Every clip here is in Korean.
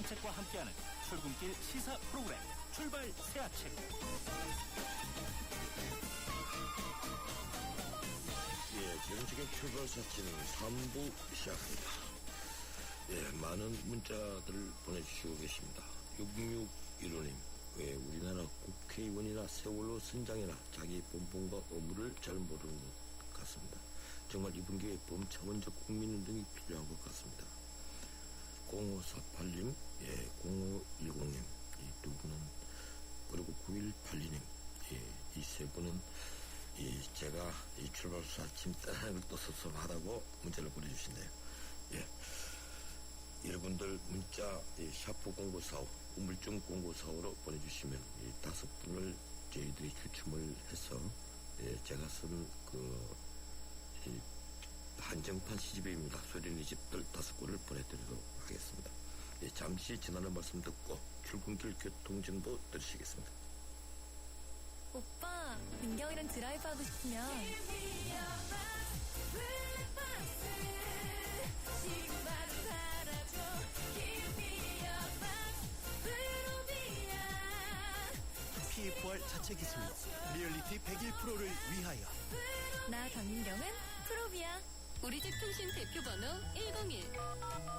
정책과 함께하는 출근길 시사 프로그램 출발 새아침. 정책의 출발 새아침 3부 시작합니다. 많은 문자들을 보내주시고 계십니다. 6615님, 왜 우리나라 국회의원이나 세월호 선장이나 자기 본분과 의무를 잘 모르는 것 같습니다. 정말 이번 기회에 범차원적 국민운동이 필요한 것 같습니다. 0548님, 0510님, 이 두 분은, 그리고 9182님, 이 세 분은 제가 이 출발사 아침 떠나는 걸 또 섭섭하다고 문자를 보내주신대요. 여러분들 문자 샤프 0945 우물증 0945로 보내주시면 이 5분을 저희들이 추첨을 해서 제가 쓴 한정판 시집입니다. 소리네 집들 5권을 보내드리도록 하겠습니다. 잠시 지나는 말씀 듣고 출근길 교통정보 들으시겠습니다. 오빠, 민경이랑 드라이브 하고 싶으면 PFR 자체 기술 리얼리티 101%를 위하여. 나 강민경은 프로비야. 우리 집 통신 대표번호 101.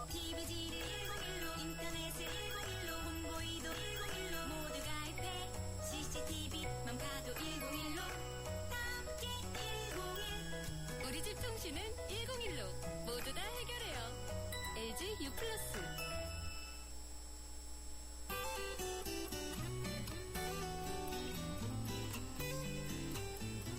TVG를 101로 인터넷을 101로 홍보이도 101로 모두 가입해 CCTV만 봐도 101로 함께 101. 우리 집 통신은 101로 모두 다 해결해요. LG U+.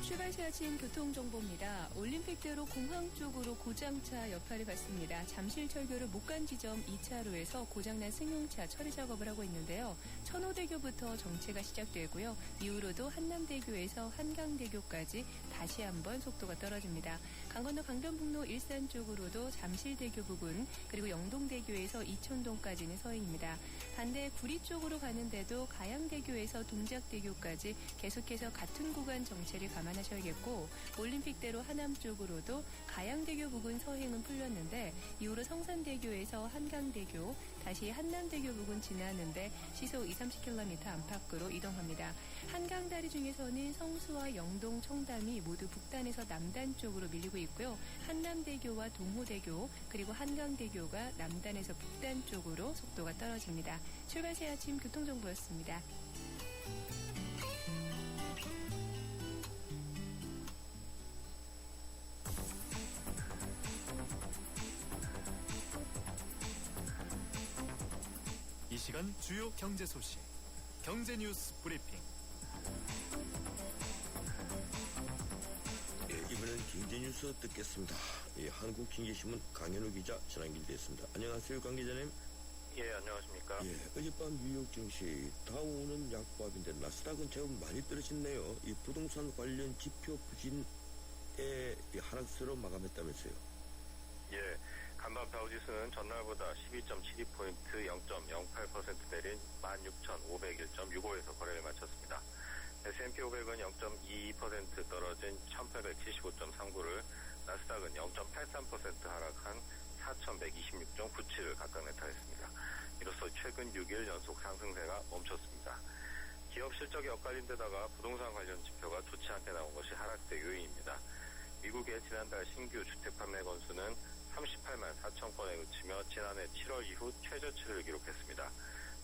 출발 새아침 교통정보입니다. 올림픽대로 공항 쪽으로 고장차 여파를 받습니다. 잠실철교를 못 간 지점 2차로에서 고장난 승용차 처리 작업을 하고 있는데요. 천호대교부터 정체가 시작되고요. 이후로도 한남대교에서 한강대교까지 다시 한번 속도가 떨어집니다. 강건너 강변북로 일산 쪽으로도 잠실대교 부근 그리고 영동대교에서 이촌동까지는 서행입니다. 반대 구리 쪽으로 가는데도 가양대교에서 동작대교까지 계속해서 같은 구간 정체를 감안하셔야겠고 올림픽대로 하남 쪽으로도 가양대교 부근 서행은 풀렸는데 이후로 성산대교에서 한강대교 다시 한남대교 부근 지나는데 시속 20-30km 안팎으로 이동합니다. 한강다리 중에서는 성수와 영동, 청담이 모두 북단에서 남단 쪽으로 밀리고 있고요. 한남대교와 동호대교 그리고 한강대교가 남단에서 북단 쪽으로 속도가 떨어집니다. 출발 새아침 교통정보였습니다. 이 시간 주요 경제 소식 경제 뉴스 브리핑. 이번엔 경제뉴스 듣겠습니다. 한국경제신문 강현우 기자 전화 연결됐습니다. 안녕하세요, 강 기자님. 안녕하십니까. 어젯밤 뉴욕 증시 다우는 약보합인데 나스닥은 제법 많이 떨어졌네요. 이 부동산 관련 지표 부진의 하락세로 마감했다면서요. 간밤 다우지수는 전날보다 12.72포인트 0.08% 내린 16,501.65에서 거래를 마쳤습니다. S&P 500은 0.22% 떨어진 1,875.39를, 나스닥은 0.83% 하락한 4,126.97을 각각 나타냈습니다. 이로써 최근 6일 연속 상승세가 멈췄습니다. 기업 실적이 엇갈린 데다가 부동산 관련 지표가 좋지 않게 나온 것이 하락세 요인입니다. 미국의 지난달 신규 주택 판매 건수는 38만 4천 건에 그치며 지난해 7월 이후 최저치를 기록했습니다.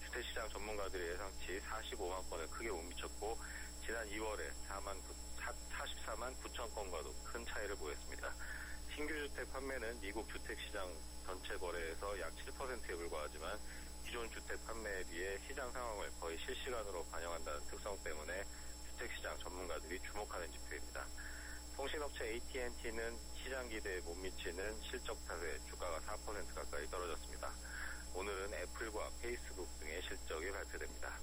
주택시장 전문가들의 예상치 45만 건을 크게 못 미쳤고 지난 2월에 44만 9천 건과도 큰 차이를 보였습니다. 신규 주택 판매는 미국 주택시장 전체 거래에서 약 7%에 불과하지만 기존 주택 판매에 비해 시장 상황을 거의 실시간으로 반영한다는 특성 때문에 주택시장 전문가들이 주목하는 지표입니다. 통신업체 AT&T는 시장 기대에 못 미치는 실적 탓에 주가가 4% 가까이 떨어졌습니다. 오늘은 애플과 페이스북 등의 실적이 발표됩니다.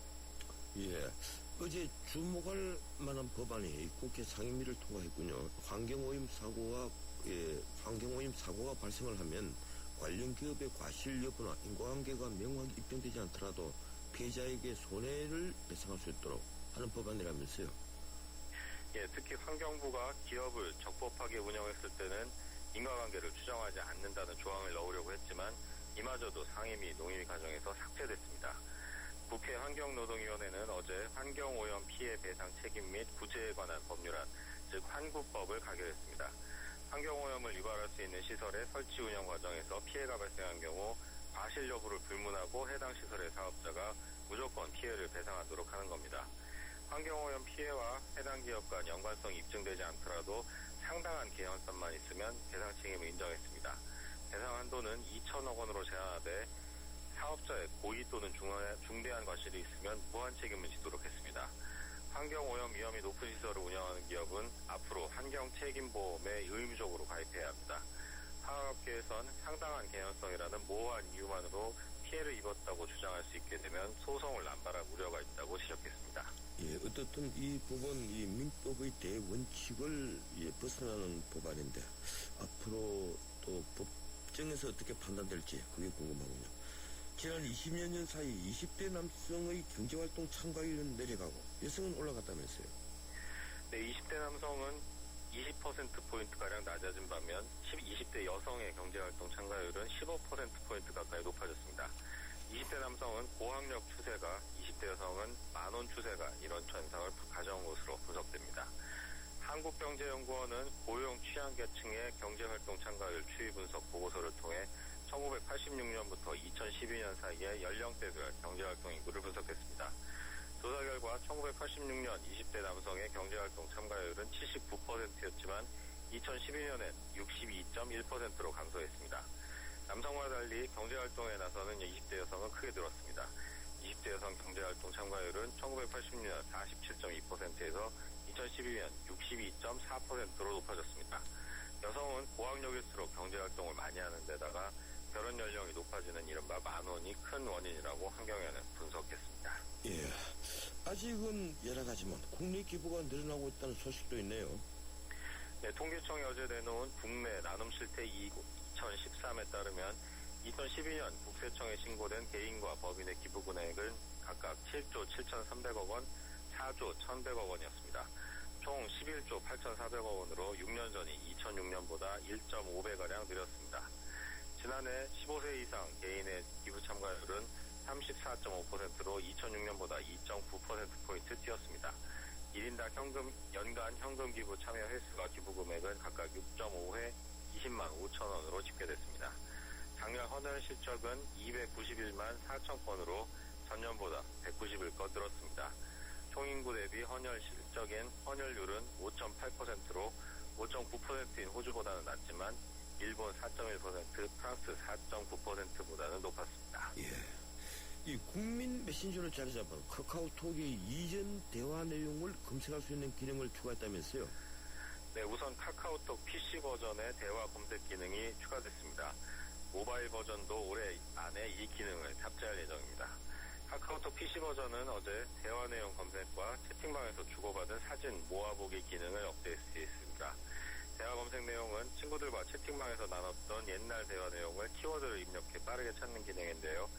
어제 주목할 만한 법안이 국회 상임위를 통과했군요. 환경오염 사고가 발생을 하면 관련 기업의 과실 여부나 인과관계가 명확히 입증되지 않더라도 피해자에게 손해를 배상할 수 있도록 하는 법안이라면서요. 특히 환경부가 기업을 적법하게 운영했을 때는 인과관계를 추정하지 않는다는 조항을 넣으려고 했지만 이마저도 상임위 논의 과정에서 삭제됐습니다. 국회 환경노동위원회는 어제 환경오염 피해 배상 책임 및 구제에 관한 법률안, 즉 환구법을 가결했습니다. 환경오염을 유발할 수 있는 시설의 설치 운영 과정에서 피해가 발생한 경우 과실 여부를 불문하고 해당 시설의 사업자가 무조건 피해를 배상하도록 하는 겁니다. 환경오염 피해와 해당 기업 간 연관성이 입증되지 않더라도 상당한 개연성만 있으면 배상 책임을 인정했습니다. 배상 한도는 2천억 원으로 제한하되 사업자의 고의 또는 중대한 과실이 있으면 무한 책임을 지도록 했습니다. 환경오염 위험이 높은 시설을 운영하는 기업은 앞으로 환경책임보험에 의무적으로 가입해야 합니다. 화학업계에선 상당한 개연성이라는 모호한 이유만으로 피해를 입었다고 주장할 수 있게 되면 소송을 남발할 우려가 있다고 지적했습니다. 예, 어떻든 이 법은 이 민법의 대원칙을 벗어나는 법안인데 앞으로 또 법정에서 어떻게 판단될지 그게 궁금하군요. 지난 20여 년 사이 20대 남성의 경제활동 참가율은 내려가고 여성은 올라갔다면서요? 네, 20대 남성은 20%포인트가량 낮아진 반면 20대 여성의 경제활동 참가율은 15%포인트 가까이 높아졌습니다. 20대 남성은 고학력 추세가, 20대 여성은 만원 추세가 이런 현상을 가져온 것으로 분석됩니다. 한국경제연구원은 고용 취약계층의 경제활동 참가율 추이 분석 보고서를 통해 1986년부터 2012년 사이에 연령대별 경제활동 인구를 분석했습니다. 조사 결과 1986년 20대 남성의 경제활동 참가율은 79%였지만 2012년엔 62.1%로 감소했습니다. 남성과 달리 경제활동에 나서는 20대 여성은 크게 늘었습니다. 20대 여성 경제활동 참가율은 1980년 47.2%에서 2012년 62.4%로 높아졌습니다. 여성은 고학력일수록 경제활동을 많이 하는 데다가 결혼 연령이 높아지는 이른바 만원이 큰 원인이라고 환경연은 분석했습니다. 예, 아직은 열악하지만 국내 기부가 늘어나고 있다는 소식도 있네요. 네, 통계청이 어제 내놓은 국내 나눔 실태 2013에 따르면 2012년 국세청에 신고된 개인과 법인의 기부 금액은 각각 7조 7,300억 원, 4조 1,100억 원이었습니다. 총 11조 8,400억 원으로 6년 전인 2006년보다 1.5배가량 늘었습니다. 지난해 15세 이상 개인의 기부 참가율은 34.5%로 2006년보다 2.9%포인트 뛰었습니다. 1인당 연간 현금 기부 참여 횟수가 기부 금액은 각각 6.5회 20만 5천 원으로 집계됐습니다. 작년 헌혈 실적은 291만 4천 건으로 전년보다 191건 늘었습니다. 총인구 대비 헌혈 실적인 헌혈률은 5.8%로 5.9%인 호주보다는 낮지만 일본 4.1%, 프랑스 4.9%보다는 높았습니다. 예, 이 국민 메신저를 자리 잡은 카카오톡의 이전 대화 내용을 검색할 수 있는 기능을 추가했다면서요? 네, 우선 카카오톡 PC 버전의 대화 검색 기능이 추가됐습니다. 모바일 버전도 올해 안에 이 기능을 탑재할 예정입니다. 카카오톡 PC 버전은 어제 대화 내용 검색과 채팅방에서 주고받은 사진 모아보기 기능을 업데이트했습니다. 대화 검색 내용은 친구들과 채팅방에서 나눴던 옛날 대화 내용을 키워드를 입력해 빠르게 찾는 기능인데요.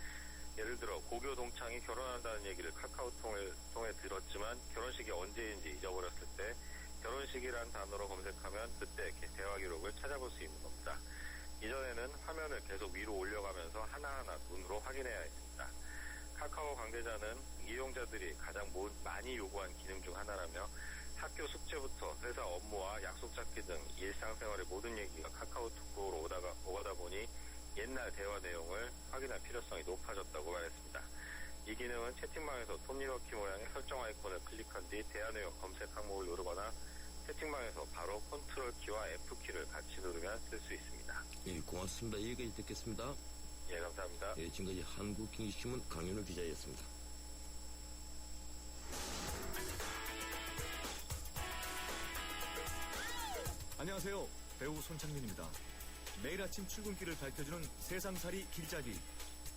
예를 들어 고교 동창이 결혼한다는 얘기를 카카오톡을 통해 들었지만 결혼식이 언제인지 잊어버렸을 때 결혼식이란 단어로 검색하면 그때 대화 기록을 찾아볼 수 있는 겁니다. 이전에는 화면을 계속 위로 올려가면서 하나하나 눈으로 확인해야 했습니다. 카카오 관계자는 이용자들이 가장 많이 요구한 기능 중 하나라며 학교 숙제부터 회사 업무와 약속 잡기 등 일상생활의 모든 얘기가 카카오톡으로 오가다 보니 옛날 대화 내용을 확인할 필요성이 높아졌다고 말했습니다. 이 기능은 채팅방에서 톱니바퀴 모양의 설정 아이콘을 클릭한 뒤 대화 내용 검색 항목을 누르거나 채팅방에서 바로 컨트롤 키와 F키를 같이 누르면 쓸 수 있습니다. 예, 고맙습니다. 여기까지 듣겠습니다. 예, 감사합니다. 예, 지금까지 한국경제신문 강윤호 기자였습니다. 안녕하세요. 배우 손창민입니다. 매일 아침 출근길을 밝혀주는 세상살이 길잡이.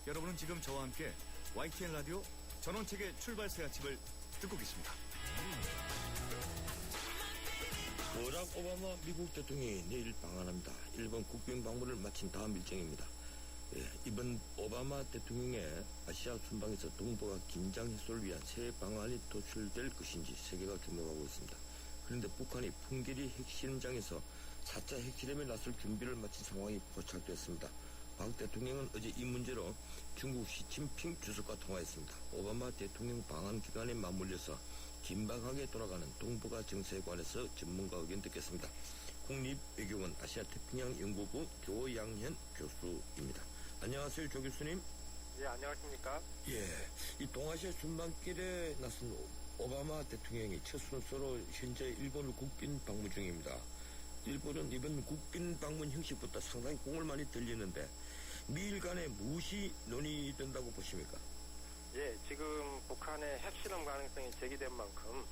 여러분은 지금 저와 함께 YTN 라디오 전원책의 출발 새 아침을 듣고 계십니다. 버락 오바마 미국 대통령이 내일 방한합니다. 일본 국빈 방문을 마친 다음 일정입니다. 예, 이번 오바마 대통령의 아시아 순방에서 동북아 긴장 해소를 위한 새 방안이 도출될 것인지 세계가 주목하고 있습니다. 그런데 북한이 풍계리 핵실험장에서 4차 핵실험에 나설 준비를 마친 상황이 포착됐습니다. 박 대통령은 어제 이 문제로 중국 시진핑 주석과 통화했습니다. 오바마 대통령 방한 기간에 맞물려서 긴박하게 돌아가는 동북아 정세에 관해서 전문가 의견 듣겠습니다. 국립외교원 아시아태평양연구부 조양현 교수입니다. 안녕하세요, 조 교수님. 예, 안녕하십니까? 예, 이 동아시아 순방길에 나선 오바마 대통령이 첫 순서로 현재 일본을 국빈 방문 중입니다. 일본은 이번 국빈 방문 형식부터 상당히 공을 많이 들리는데 미일 간에 무엇이 논의된다고 보십니까? 예, 지금 북한의 핵실험 가능성이 제기된 만큼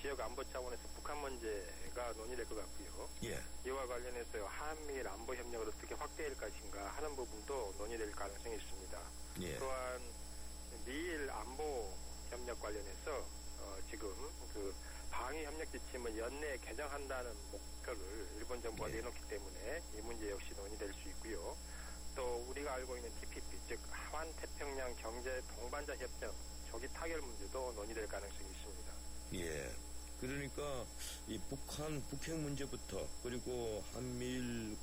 지역 안보 차원에서 북한 문제가 논의될 것 같고요. 예, 이와 관련해서 한미일 안보 협력을 어떻게 확대할 것인가 하는 부분도 논의될 가능성이 있습니다. 예, 또한 미일 안보 협력 관련해서 지금 그 방위 협력 지침을 연내에 개정한다는 목표를 일본 정부가 예. 내놓기 때문에 이 문제 역시 논의될 수 있고요. 또 우리가 알고 있는 TPP, 즉 하완 태평양 경제 동반자 협정 조기 타결 문제도 논의될 가능성이 있습니다. 예. 그러니까 이 북핵 문제부터 그리고 한미일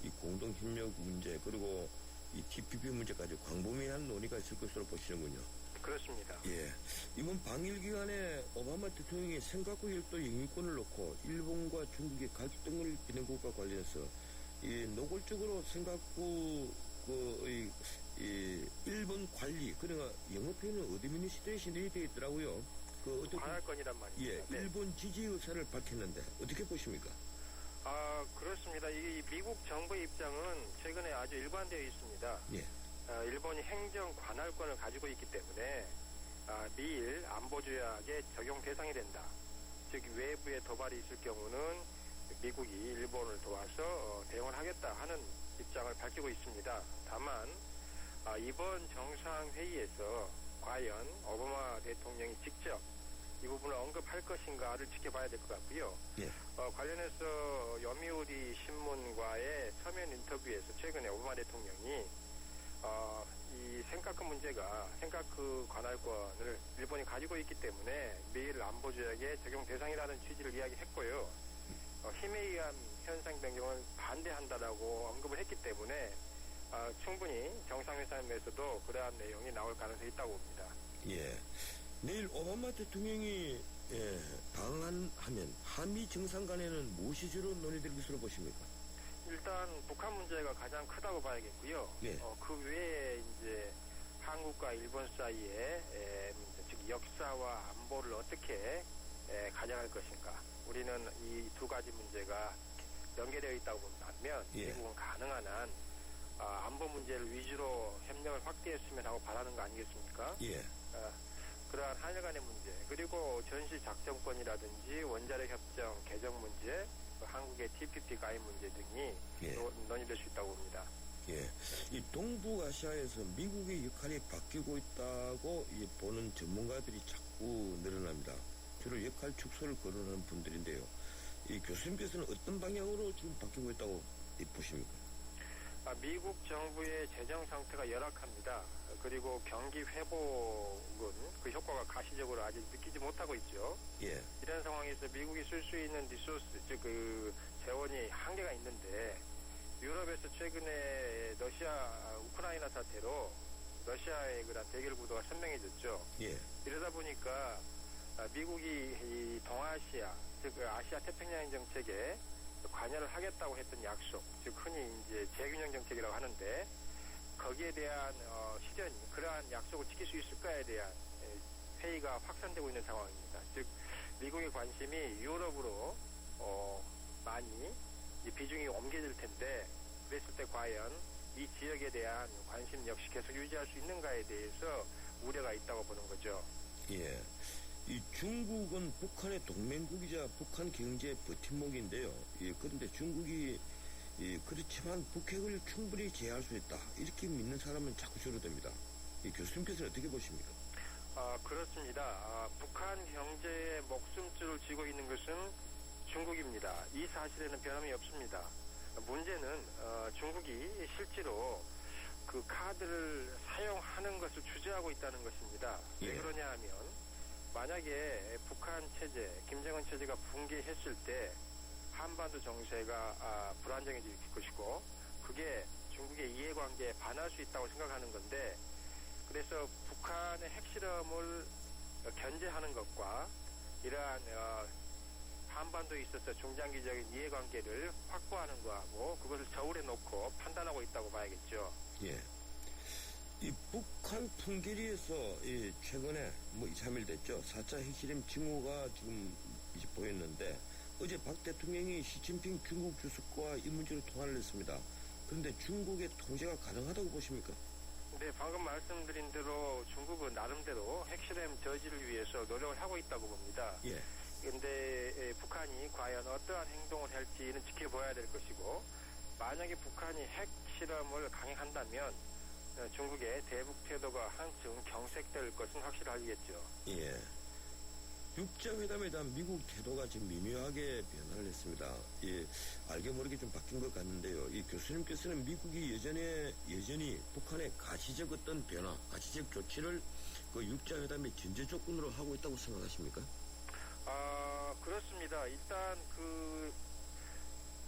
이 공동 협력 문제 그리고 이 TPP 문제까지 광범위한 논의가 있을 것으로 보시는군요. 그렇습니다. 예. 이번 방일 기간에 오바마 대통령이 센카쿠 열도 영유권을 놓고 일본과 중국의 갈등을 빚는 것과 관련해서 이 노골적으로 센카쿠 이 일본 관리 그러니까 영어 표현은 어드미니스트레이션이 되어 있더라고요. 그 어떻게 관할권이란 말입니다. 예, 네. 일본 지지 의사를 밝혔는데 어떻게 보십니까? 그렇습니다. 이 미국 정부의 입장은 최근에 아주 일관되어 있습니다. 예, 일본이 행정 관할권을 가지고 있기 때문에 미일 안보조약의 적용 대상이 된다. 즉 외부의 도발이 있을 경우는 미국이 일본을 도와서 대응을 하겠다 하는 입장을 밝히고 있습니다. 다만 이번 정상회의에서 과연 오바마 대통령이 직접 이 부분을 언급할 것인가를 지켜봐야 될 것 같고요. 예. 관련해서 요미우리 신문과의 서면 인터뷰에서 최근에 오바마 대통령이 이 센카쿠 문제가 센카쿠 관할권을 일본이 가지고 있기 때문에 미일 안보조약의 적용 대상이라는 취지를 이야기했고요. 힘에 의한 현상 변경을 반대한다라고 언급을 했기 때문에 충분히 정상회담에서도 그러한 내용이 나올 가능성이 있다고 봅니다. 예. 내일 오바마 대통령이 방한하면 한미 정상 간에는 무엇이 주로 논의될 것으로 보십니까? 일단 북한 문제가 가장 크다고 봐야겠고요. 예. 그 외에 이제 한국과 일본 사이에 즉 역사와 안보를 어떻게 가져갈 것인가. 우리는 이 두 가지 문제가 연계되어 있다고 보면 예. 미국은 가능한 한 안보 문제를 위주로 협력을 확대했으면 하고 바라는 거 아니겠습니까? 예. 그러한 한일 간의 문제 그리고 전시 작전권이라든지 원자력 협정 개정 문제 한국의 TPP 가입 문제 등이 예. 논의될 수 있다고 봅니다. 예. 이 동북아시아에서 미국의 역할이 바뀌고 있다고 보는 전문가들이 자꾸 늘어납니다. 주로 역할 축소를 거론하는 분들인데요. 이 교수님께서는 어떤 방향으로 지금 바뀌고 있다고 보십니까? 미국 정부의 재정 상태가 열악합니다. 그리고 경기 회복은 그 효과가 가시적으로 아직 느끼지 못하고 있죠. 예. 이런 상황에서 미국이 쓸 수 있는 리소스, 즉 그 재원이 한계가 있는데 유럽에서 최근에 우크라이나 사태로 러시아의 그런 대결 구도가 선명해졌죠. 예. 이러다 보니까 미국이 이 동아시아, 즉 아시아 태평양 정책에 관여를 하겠다고 했던 약속, 즉 흔히 이제 재균형 정책이라고 하는데 거기에 대한 실현이 그러한 약속을 지킬 수 있을까에 대한 회의가 확산되고 있는 상황입니다. 즉 미국의 관심이 유럽으로 많이 비중이 옮겨질 텐데 그랬을 때 과연 이 지역에 대한 관심 역시 계속 유지할 수 있는가에 대해서 우려가 있다고 보는 거죠. 예. 이 중국은 북한의 동맹국이자 북한 경제 버팀목인데요. 예, 그런데 중국이 그렇지만 북핵을 충분히 제어할 수 있다. 이렇게 믿는 사람은 자꾸 줄어듭니다. 교수님께서는 어떻게 보십니까? 그렇습니다. 북한 경제의 목숨줄을 쥐고 있는 것은 중국입니다. 이 사실에는 변함이 없습니다. 문제는 중국이 실제로 그 카드를 사용하는 것을 주저하고 있다는 것입니다. 예. 왜 그러냐 하면 만약에 북한 체제, 김정은 체제가 붕괴했을 때 한반도 정세가 불안정해질 것이고 그게 중국의 이해관계에 반할 수 있다고 생각하는 건데, 그래서 북한의 핵실험을 견제하는 것과 이러한 한반도에 있어서 중장기적인 이해관계를 확보하는 거하고 그것을 저울에 놓고 판단하고 있다고 봐야겠죠. 예. 이 북한 풍계리에서 최근에 2, 3일 됐죠. 4차 핵실험 징후가 지금 이제 보였는데 어제 박 대통령이 시진핑 중국 주석과 이 문제로 통화를 했습니다. 그런데 중국의 통제가 가능하다고 보십니까? 네, 방금 말씀드린 대로 중국은 나름대로 핵실험 저지를 위해서 노력을 하고 있다고 봅니다. 예. 그런데 북한이 과연 어떠한 행동을 할지는 지켜봐야 될 것이고, 만약에 북한이 핵실험을 강행한다면 중국의 대북 태도가 한층 경색될 것은 확실하겠죠. 예. 육자회담에 대한 미국 태도가 지금 미묘하게 변화를 했습니다. 예, 알게 모르게 좀 바뀐 것 같는데요. 이 교수님께서는 미국이 여전히 북한의 가시적 어떤 변화, 가시적 조치를 그 육자회담의 전제 조건으로 하고 있다고 생각하십니까? 그렇습니다. 일단 그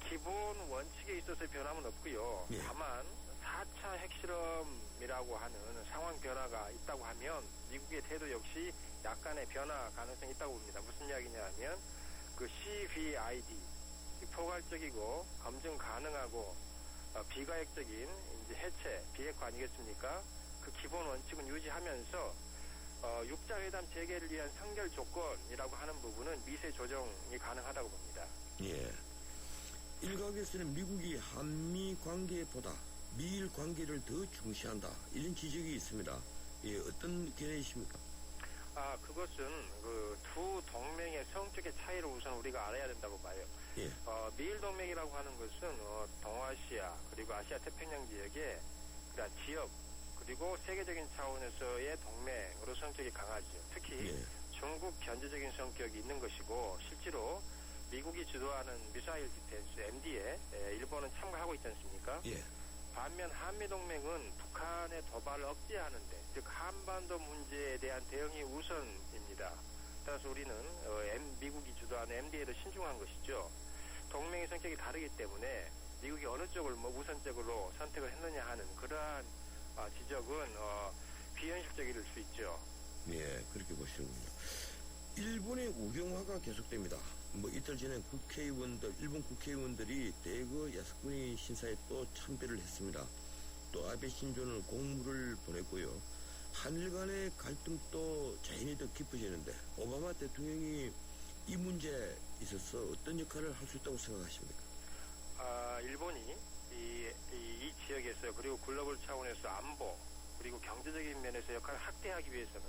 기본 원칙에 있어서 변함은 없고요. 예. 다만 4차 핵실험이라고 하는 상황 변화가 있다고 하면 미국의 태도 역시 약간의 변화 가능성이 있다고 봅니다. 무슨 이야기냐 하면 그 CVID, 포괄적이고 검증 가능하고 비가역적인 이제 해체, 비핵화 아니겠습니까? 그 기본 원칙은 유지하면서 육자회담 재개를 위한 선결 조건이라고 하는 부분은 미세 조정이 가능하다고 봅니다. 예. 일각에서는 미국이 한미 관계보다 미일 관계를 더 중시한다, 이런 지적이 있습니다. 예, 어떤 견해이십니까? 그것은 그 두 동맹의 성격의 차이를 우선 우리가 알아야 된다고 봐요. 예. 미일 동맹이라고 하는 것은 동아시아 그리고 아시아 태평양 지역의 그러한 지역 그리고 세계적인 차원에서의 동맹으로 성격이 강하죠. 특히 예. 중국 견제적인 성격이 있는 것이고, 실제로 미국이 주도하는 미사일 디펜스 MD에 일본은 참가하고 있지 않습니까? 예. 반면 한미동맹은 북한의 도발을 억제하는데, 즉 한반도 문제에 대한 대응이 우선입니다. 따라서 우리는 미국이 주도하는 MD에도 신중한 것이죠. 동맹의 성격이 다르기 때문에 미국이 어느 쪽을 우선적으로 선택을 했느냐 하는 그러한 지적은 비현실적일 수 있죠. 예, 그렇게 보시는군요. 일본의 우경화가 계속됩니다. 이틀 전에 일본 국회의원들이 대거 야스쿠니 신사에 또 참배를 했습니다. 또 아베 신조는 공물을 보냈고요. 한일 간의 갈등도 자연히 더 깊어지는데 오바마 대통령이 이 문제에 있어서 어떤 역할을 할 수 있다고 생각하십니까? 일본이 이 지역에서 그리고 글로벌 차원에서 안보 그리고 경제적인 면에서 역할을 확대하기 위해서는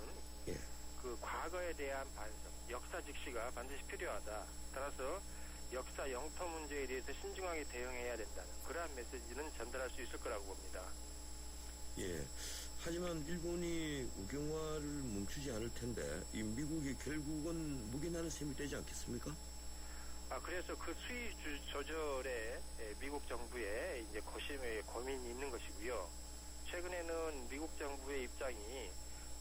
예. 그 과거에 대한 반성, 역사 직시가 반드시 필요하다. 따라서 역사 영토 문제에 대해서 신중하게 대응해야 된다는 그러한 메시지는 전달할 수 있을 거라고 봅니다. 예. 하지만 일본이 우경화를 멈추지 않을 텐데 이 미국이 결국은 묵인하는 셈이 되지 않겠습니까? 그래서 그 수위 조절에 미국 정부의 이제 고민이 있는 것이고요. 최근에는 미국 정부의 입장이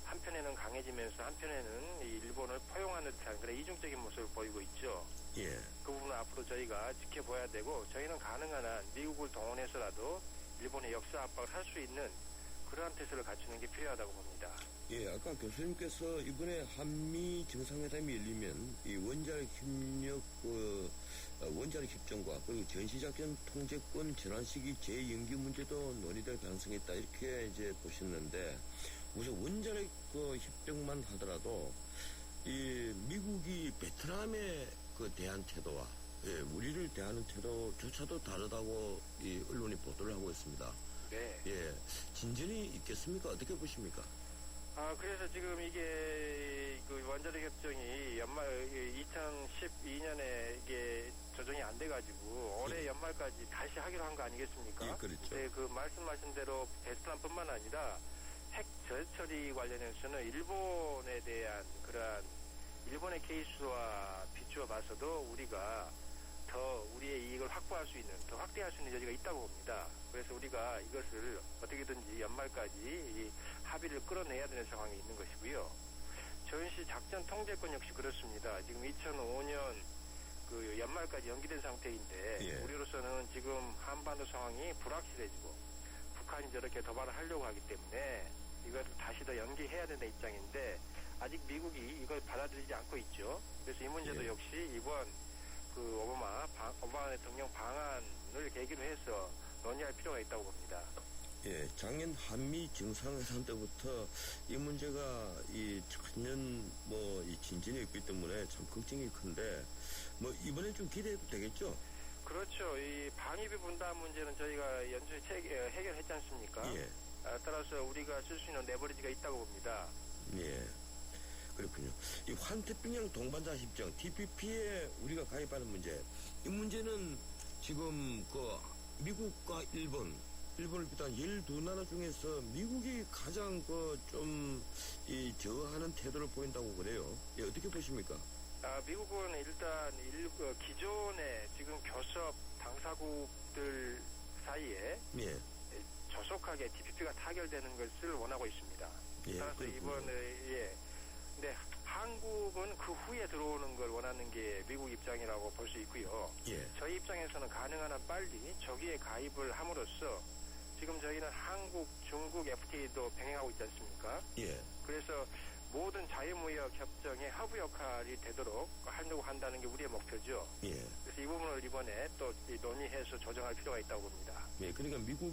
한편에는 강해지면서 한편에는 이 일본을 포용하는 듯한 그런 이중적인 모습을 보이고 있죠. 예. 그 부분은 앞으로 저희가 지켜봐야 되고, 저희는 가능한 한 미국을 동원해서라도 일본의 역사 압박을 할 수 있는 그러한 태세를 갖추는 게 필요하다고 봅니다. 예, 아까 교수님께서 이번에 한미 정상회담이 열리면 이 원자력 협정과 그리고 전시작전 통제권 전환 시기 재연기 문제도 논의될 가능성이 있다, 이렇게 이제 보셨는데, 우선 원자력 협정만 하더라도 이 미국이 베트남에 대한 태도와 우리를 대하는 태도조차도 다르다고 이 언론이 보도를 하고 있습니다. 네. 예, 진전이 있겠습니까? 어떻게 보십니까? 그래서 지금 이게 그 원자력 협정이 연말 2012년에 이게 조정이 안 돼가지고 올해 연말까지 다시 하기로 한 거 아니겠습니까? 예, 그렇죠. 네, 그 말씀하신 대로 베트남뿐만 아니라 핵 절처리 관련해서는 일본에 대한 그러한 일본의 케이스와 비추어 봐서도 우리가 더 우리의 이익을 확보할 수 있는, 더 확대할 수 있는 여지가 있다고 봅니다. 그래서 우리가 이것을 어떻게든지 연말까지 이 합의를 끌어내야 되는 상황이 있는 것이고요. 전시 작전 통제권 역시 그렇습니다. 지금 2005년 그 연말까지 연기된 상태인데, 예. 우리로서는 지금 한반도 상황이 불확실해지고 북한이 저렇게 도발을 하려고 하기 때문에 이걸 다시 더 연기해야 되는 입장인데 아직 미국이 이걸 받아들이지 않고 있죠. 그래서 이 문제도 예. 역시 이번 그 오바마 대통령 방안을 계기로 해서 논의할 필요가 있다고 봅니다. 예, 작년 한미 정상회담 때부터 이 문제가 이 천년 이 진전이 있기 때문에 참 걱정이 큰데 이번에 좀 기대해도 되겠죠? 그렇죠. 이 방위비 분담 문제는 저희가 연초에 해결했지 않습니까? 예, 따라서 우리가 쓸 수 있는 레버리지가 있다고 봅니다. 예. 그렇군요. 이 환태평양 동반자 협정 TPP에 우리가 가입하는 문제, 이 문제는 지금 그 미국과 일본을 비롯한 12나라 중에서 미국이 가장 저하는 태도를 보인다고 그래요. 예, 어떻게 보십니까? 미국은 일단 기존의 지금 교섭 당사국들 사이에 예, 조속하게 TPP가 타결되는 것을 원하고 있습니다. 예, 따라서 그렇군요. 이번에 근데 한국은 그 후에 들어오는 걸 원하는 게 미국 입장이라고 볼 수 있고요. 예, 저희 입장에서는 가능한 한 빨리 저기에 가입을 함으로써 지금 저희는 한국, 중국 FTA도 병행하고 있지 않습니까? 예, 그래서 모든 자유무역 협정의 허브 역할이 되도록 하려고 한다는 게 우리의 목표죠. 예. 그래서 이 부분을 이번에 또 논의해서 조정할 필요가 있다고 봅니다. 예, 그러니까 미국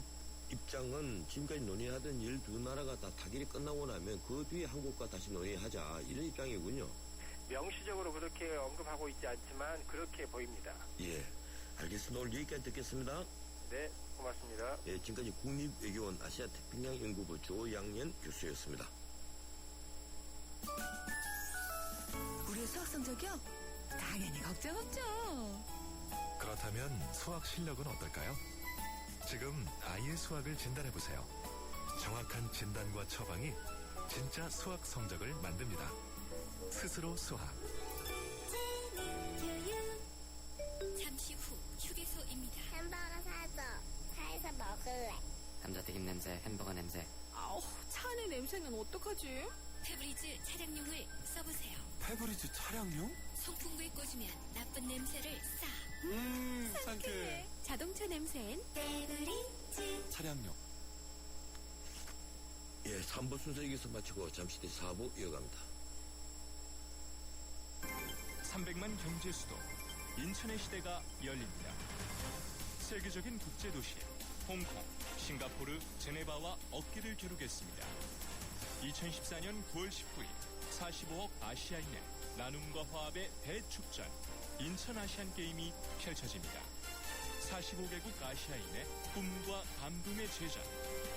입장은 지금까지 논의하던 12나라가 다 타결이 끝나고 나면 그 뒤에 한국과 다시 논의하자 이런 입장이군요. 명시적으로 그렇게 언급하고 있지 않지만 그렇게 보입니다. 예, 알겠습니다. 오늘 여기까지 듣겠습니다. 네, 고맙습니다. 예, 지금까지 국립외교원 아시아태평양연구부 조양년 교수였습니다. 우리 수학 성적이요? 당연히 걱정 없죠. 그렇다면 수학 실력은 어떨까요? 지금 아이의 수학을 진단해보세요. 정확한 진단과 처방이 진짜 수학 성적을 만듭니다. 스스로 수학. 잠시 후 휴게소입니다. 햄버거 사줘. 차에서 먹을래. 감자튀김 냄새, 햄버거 냄새. 아우, 차 안에 냄새는 어떡하지? 페브리즈 차량용을 써보세요. 페브리즈 차량용? 송풍구에 꽂으면 나쁜 냄새를 싹. 상쾌해. 자동차 냄새엔 페브리즈. 차량용. 예, 3부 순서 여기서 마치고 잠시 뒤 4부 이어갑니다. 300만 경제 수도 인천의 시대가 열립니다. 세계적인 국제도시 홍콩, 싱가포르, 제네바와 어깨를 겨루겠습니다. 2014년 9월 19일 45억 아시아인의 나눔과 화합의 대축전 인천 아시안게임이 펼쳐집니다. 45개국 아시아인의 꿈과 감동의 제전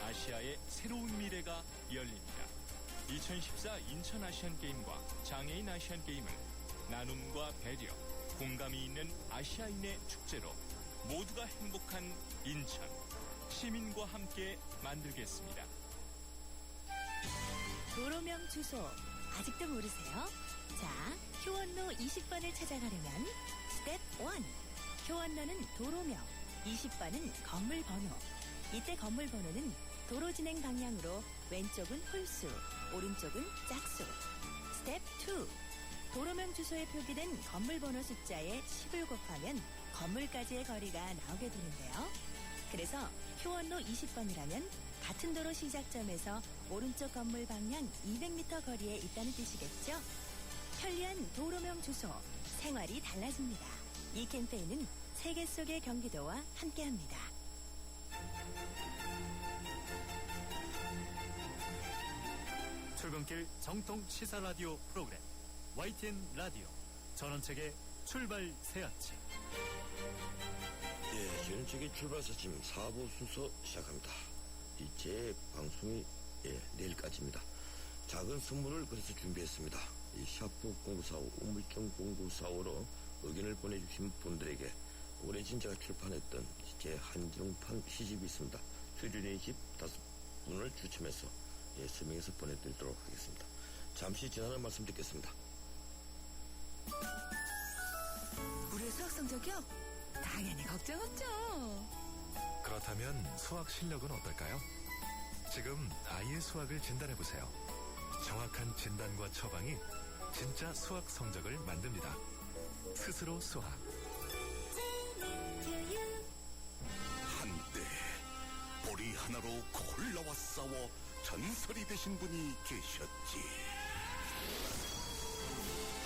아시아의 새로운 미래가 열립니다. 2014 인천 아시안게임과 장애인 아시안게임을 나눔과 배려, 공감이 있는 아시아인의 축제로 모두가 행복한 인천, 시민과 함께 만들겠습니다. 도로명 주소 아직도 모르세요? 자, 효원로 20번을 찾아가려면 스텝 1. 효원로는 도로명, 20번은 건물 번호. 이때 건물 번호는 도로 진행 방향으로 왼쪽은 홀수, 오른쪽은 짝수. 스텝 2. 도로명 주소에 표기된 건물 번호 숫자에 10을 곱하면 건물까지의 거리가 나오게 되는데요. 그래서 효원로 20번이라면 같은 도로 시작점에서 오른쪽 건물 방향 200m 거리에 있다는 뜻이겠죠? 편리한 도로명 주소, 생활이 달라집니다. 이 캠페인은 세계 속의 경기도와 함께합니다. 출근길 정통 시사 라디오 프로그램 YTN 라디오 전원책의 출발 새아침. 예, 전원책의 출발사 지금 4부 순서 시작합니다. 제 방송이 내일까지입니다. 작은 선물을 그래서 준비했습니다. 이 샤프 0945 우물정 0945로 의견을 보내주신 분들에게 오래전 제가 출판했던 제 한정판 시집이 있습니다. 최준의 집 5분을 추첨해서 서명해서 보내드리도록 하겠습니다. 잠시 지나는 말씀 듣겠습니다. 우리 수학 성적이요? 당연히 걱정 없죠. 그렇다면 수학 실력은 어떨까요? 지금 아이의 수학을 진단해보세요. 정확한 진단과 처방이 진짜 수학 성적을 만듭니다. 스스로 수학. 한때 꼬리 하나로 콜라와 싸워 전설이 되신 분이 계셨지.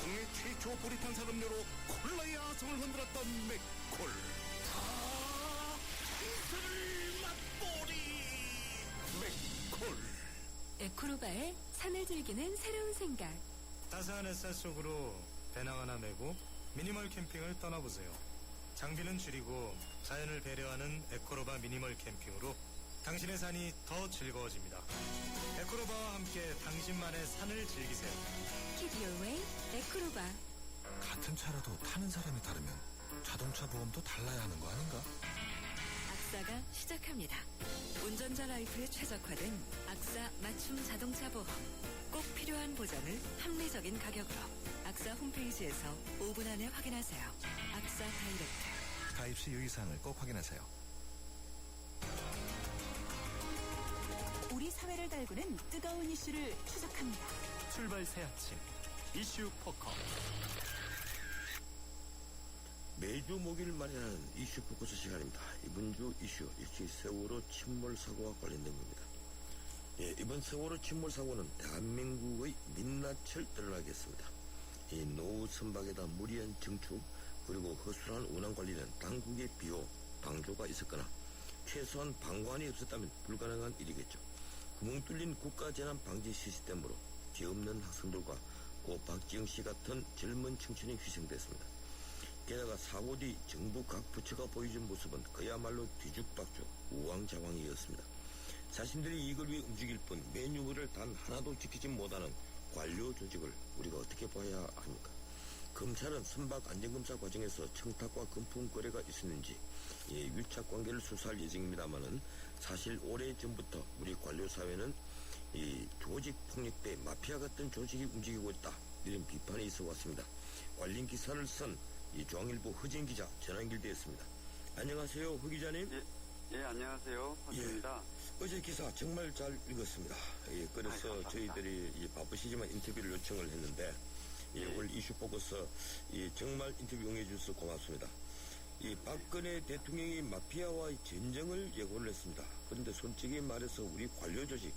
국내 최초 보리탄 산업료로 콜라의 아성을 흔들었던 맥콜. 이슬을 맛보리 맥콜. 에코로바의 산을 즐기는 새로운 생각. 따스한 햇살 속으로 배낭 하나 메고 미니멀 캠핑을 떠나보세요. 장비는 줄이고 자연을 배려하는 에코로바 미니멀 캠핑으로 당신의 산이 더 즐거워집니다. 에코로바와 함께 당신만의 산을 즐기세요. Keep your way, 에코로바. 같은 차라도 타는 사람이 다르면 자동차 보험도 달라야 하는 거 아닌가? 악사가 시작합니다. 운전자 라이프에 최적화된 악사 맞춤 자동차 보험. 꼭 필요한 보장을 합리적인 가격으로. 악사 홈페이지에서 5분 안에 확인하세요. 악사 다이렉트. 가입 시 유의사항을 꼭 확인하세요. 우리 사회를 달구는 뜨거운 이슈를 추적합니다. 출발 새 아침 이슈 포커. 매주 목요일 마련하는 이슈 포커스 시간입니다. 이번 주 이슈 역시 세월호 침몰 사고와 관련된 겁니다. 예, 이번 세월호 침몰 사고는 대한민국의 민낯을 드러나겠습니다. 이 노후 선박에다 무리한 증축 그리고 허술한 운항 관리는 당국의 비호, 방조가 있었거나 최소한 방관이 없었다면 불가능한 일이겠죠. 구멍 뚫린 국가재난방지 시스템으로 죄 없는 학생들과 고 박지영 씨 같은 젊은 청춘이 희생됐습니다. 게다가 사고 뒤 정부 각 부처가 보여준 모습은 그야말로 뒤죽박죽 우왕좌왕이었습니다. 자신들이 이익을 위해 움직일 뿐 메뉴를 단 하나도 지키지 못하는 관료 조직을 우리가 어떻게 봐야 합니까? 검찰은 선박 안전검사 과정에서 청탁과 금품 거래가 있었는지 유착 관계를 수사할 예정입니다만은 사실 오래전부터 우리 관료 사회는 이 조직 폭력배 마피아 같은 조직이 움직이고 있다 이런 비판이 있어 왔습니다. 관련 기사를 쓴 이 중앙일보 허진 기자 전화 연결되었습니다. 안녕하세요, 허 기자님. 예, 안녕하세요. 허진입니다. 어제 기사 정말 잘 읽었습니다. 예, 그래서 저희들이 바쁘시지만 인터뷰를 요청을 했는데 오늘 이슈 포커스 정말 인터뷰 응해주셔서 고맙습니다. 이 박근혜 대통령이 마피아와의 전쟁을 예고를 했습니다. 그런데 솔직히 말해서 우리 관료 조직